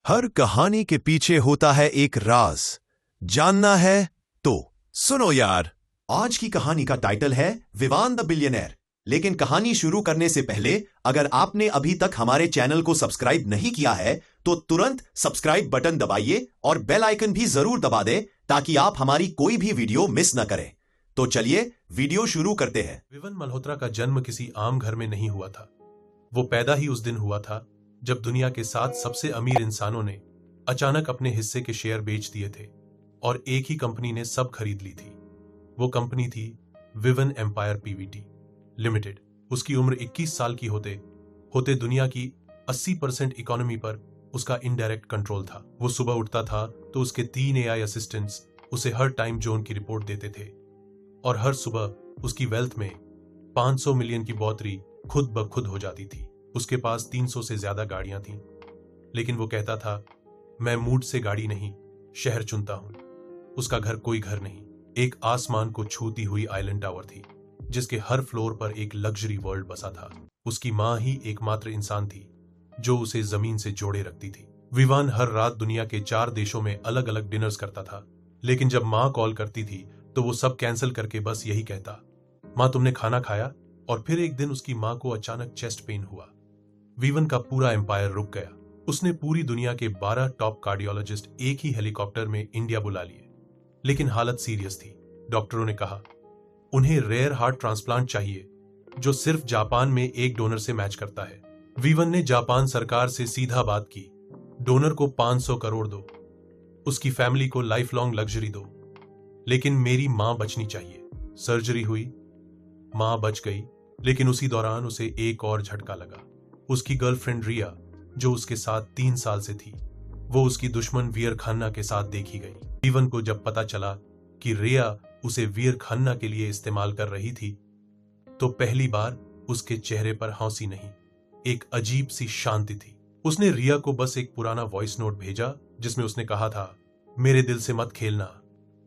हर कहानी के पीछे होता है एक राज। जानना है तो सुनो यार। आज की कहानी का टाइटल है विवान द बिलियनर। लेकिन कहानी शुरू करने से पहले अगर आपने अभी तक हमारे चैनल को सब्सक्राइब नहीं किया है तो तुरंत सब्सक्राइब बटन दबाइए और बेल आइकन भी जरूर दबा दें ताकि आप हमारी कोई भी वीडियो मिस न करें। तो चलिए वीडियो शुरू करते हैं। विवन मल्होत्रा का जन्म किसी आम घर में नहीं हुआ था। वो पैदा ही उस दिन हुआ था जब दुनिया के 7 सबसे अमीर इंसानों ने अचानक अपने हिस्से के शेयर बेच दिए थे और एक ही कंपनी ने सब खरीद ली थी। वो कंपनी थी विवन एम्पायर पीवीटी लिमिटेड। उसकी उम्र 21 साल की होते दुनिया की 80% इकोनॉमी पर उसका इनडायरेक्ट कंट्रोल था। वो सुबह उठता था तो उसके 3 AI असिस्टेंट्स उसे हर टाइम जोन की रिपोर्ट देते थे और हर सुबह उसकी वेल्थ में 500 मिलियन की बढ़ोतरी खुद ब खुद हो जाती थी। उसके पास 300 से ज्यादा गाड़ियां थीं, लेकिन वो कहता था, मैं मूड से गाड़ी नहीं, शहर चुनता हूं। उसका घर कोई घर नहीं, एक आसमान को छूती हुई आइलैंड टावर थी जिसके हर फ्लोर पर एक लग्जरी वर्ल्ड बसा था। उसकी मां ही एकमात्र इंसान थी जो उसे जमीन से जोड़े रखती थी। विवान हर रात दुनिया के 4 देशों में अलग अलग डिनर्स करता था, लेकिन जब मां कॉल करती थी तो वो सब कैंसिल करके बस यही कहता, मां तुमने खाना खाया? और फिर एक दिन उसकी मां को अचानक चेस्ट पेन हुआ। विवन का पूरा एम्पायर रुक गया। उसने पूरी दुनिया के 12 टॉप कार्डियोलॉजिस्ट एक ही हेलीकॉप्टर में इंडिया बुला लिए, लेकिन हालत सीरियस थी। डॉक्टरों ने कहा उन्हें रेयर हार्ट ट्रांसप्लांट चाहिए जो सिर्फ जापान में एक डोनर से मैच करता है। विवन ने जापान सरकार से सीधा बात की, डोनर को 500 करोड़ दो, उसकी फैमिली को लाइफ लॉन्ग लग्जरी दो, लेकिन मेरी मां बचनी चाहिए। सर्जरी हुई, मां बच गई, लेकिन उसी दौरान उसे एक और झटका लगा। उसकी गर्लफ्रेंड रिया, जो उसके साथ 3 साल से थी, वो उसकी दुश्मन वीर खन्ना के साथ देखी गई। विवन को जब पता चला कि रिया उसे वीर खन्ना के लिए इस्तेमाल कर रही थी, तो पहली बार उसके चेहरे पर हंसी नहीं, एक अजीब सी शांति थी। उसने रिया को बस एक पुराना वॉइस नोट भेजा जिसमें उसने कहा था, मेरे दिल से मत खेलना,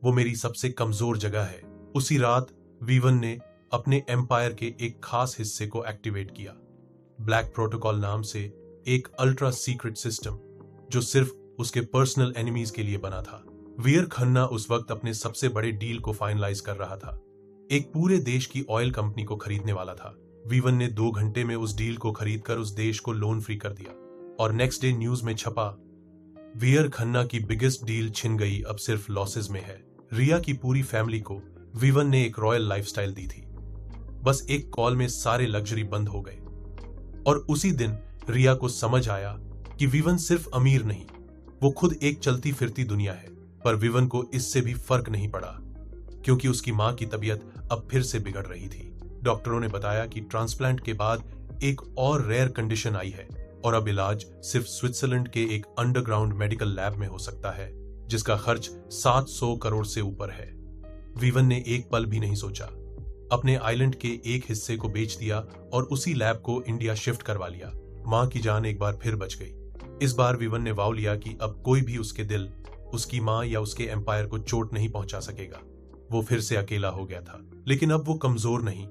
वो मेरी सबसे कमजोर जगह है। उसी रात विवन ने अपने एम्पायर के एक खास हिस्से को एक्टिवेट किया, ब्लैक प्रोटोकॉल नाम से एक अल्ट्रा सीक्रेट सिस्टम जो सिर्फ उसके पर्सनल एनिमीज के लिए बना था। वीर खन्ना उस वक्त अपने सबसे बड़े डील को फाइनलाइज कर रहा था। एक पूरे देश की ऑयल कंपनी को खरीदने वाला था। विवन ने 2 घंटे में उस डील को खरीदकर उस देश को लोन फ्री कर दिया और नेक्स्ट डे न्यूज में छपा, वीर खन्ना की बिगेस्ट डील छिन गई, अब सिर्फ लॉसेस में है। रिया की पूरी फैमिली को विवन ने एक रॉयल लाइफस्टाइल दी थी। बस एक कॉल में सारे लग्जरी बंद हो गए और उसी दिन रिया को समझ आया कि विवन सिर्फ अमीर नहीं, वो खुद एक चलती फिरती दुनिया है। पर विवन को इससे भी फर्क नहीं पड़ा, क्योंकि उसकी मां की तबीयत अब फिर से बिगड़ रही थी। डॉक्टरों ने बताया कि ट्रांसप्लांट के बाद एक और रेयर कंडीशन आई है और अब इलाज सिर्फ स्विट्जरलैंड के एक अंडरग्राउंड मेडिकल लैब में हो सकता है, जिसका खर्च 700 करोड़ से ऊपर है। विवन ने एक पल भी नहीं सोचा, अपने आइलैंड के एक हिस्से को बेच दिया और उसी लैब को इंडिया शिफ्ट करवा लिया। मां की जान एक बार फिर बच गई। इस बार विवन ने वाव लिया कि अब कोई भी उसके दिल, उसकी मां या उसके एम्पायर को चोट नहीं पहुंचा सकेगा। वो फिर से अकेला हो गया था, लेकिन अब वो कमजोर नहीं,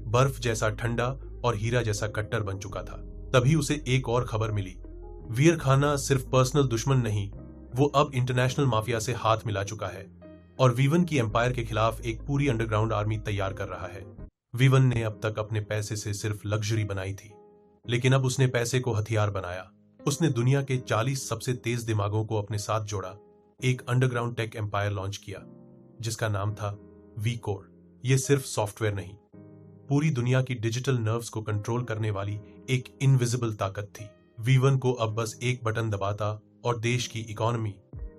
बर्फ जैसा ठंडा और हीरा जैसा कट्टर बन चुका था। तभी उसे एक और खबर मिली, वीर खन्ना सिर्फ पर्सनल दुश्मन नहीं, वो अब इंटरनेशनल माफिया से हाथ मिला चुका है और विवन की एम्पायर के खिलाफ एक पूरी अंडरग्राउंड आर्मी तैयार कर रहा है। विवन ने अब तक अपने पैसे से सिर्फ लग्जरी बनाई थी, लेकिन अब उसने पैसे को हथियार बनाया। उसने दुनिया के 40 सबसे तेज दिमागों को अपने साथ जोड़ा, एक अंडरग्राउंड टेक एम्पायर लॉन्च किया जिसका नाम था वी कोर। यह सिर्फ सॉफ्टवेयर नहीं, पूरी दुनिया की डिजिटल नर्व्स को कंट्रोल करने वाली एक इनविजिबल ताकत थी। विवन को अब बस एक बटन दबाता और देश की इकोनॉमी,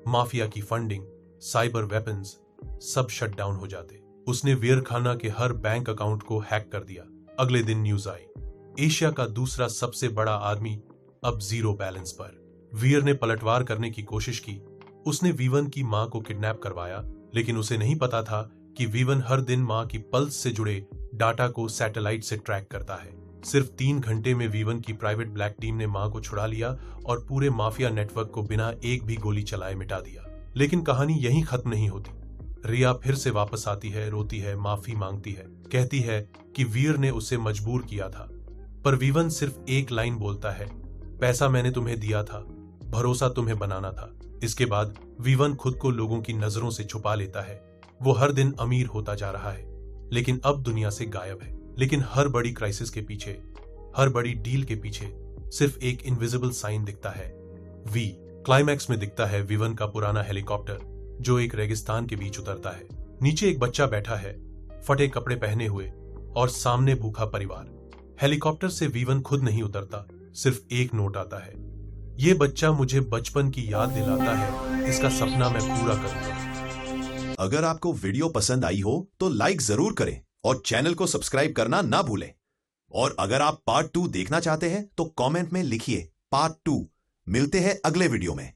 माफिया की फंडिंग, साइबर वेपन्स सब शट डाउन हो जाते। उसने वीर खन्ना के हर बैंक अकाउंट को हैक कर दिया। अगले दिन न्यूज आई, एशिया का दूसरा सबसे बड़ा आदमी अब जीरो बैलेंस पर। वीर ने पलटवार करने की कोशिश की। उसने विवन की मां को किडनैप करवाया, लेकिन उसे नहीं पता था कि विवन हर दिन मां की पल्स से जुड़े डाटा को सैटेलाइट से ट्रैक करता है। सिर्फ 3 घंटे में विवन की प्राइवेट ब्लैक टीम ने मां को छुड़ा लिया और पूरे माफिया नेटवर्क को बिना एक भी गोली चलाए मिटा दिया। लेकिन कहानी यहीं खत्म नहीं होती। रिया फिर से वापस आती है, रोती है, माफी मांगती है, कहती है कि वीर ने उसे मजबूर किया था। पर विवन सिर्फ एक लाइन बोलता है, पैसा मैंने तुम्हें दिया था, भरोसा तुम्हें बनाना था। इसके बाद वीवन खुद को लोगों की नजरों से छुपा लेता है। वो हर दिन अमीर होता जा रहा है, लेकिन अब दुनिया से गायब है। लेकिन हर बड़ी क्राइसिस के पीछे, हर बड़ी डील के पीछे सिर्फ एक इनविजिबल साइन दिखता है, वी। क्लाइमैक्स में दिखता है वीवन का पुराना हेलीकॉप्टर जो एक रेगिस्तान के बीच उतरता है। नीचे एक बच्चा बैठा है, फटे कपड़े पहने हुए, और सामने भूखा परिवार। हेलीकॉप्टर से वीवन खुद नहीं उतरता, सिर्फ एक नोट आता है, ये बच्चा मुझे बचपन की याद दिलाता है, इसका सपना मैं पूरा करूंगा। अगर आपको वीडियो पसंद आई हो तो लाइक जरूर करें और चैनल को सब्सक्राइब करना ना भूलें। और अगर आप पार्ट 2 देखना चाहते हैं तो कमेंट में लिखिए पार्ट 2। मिलते हैं अगले वीडियो में।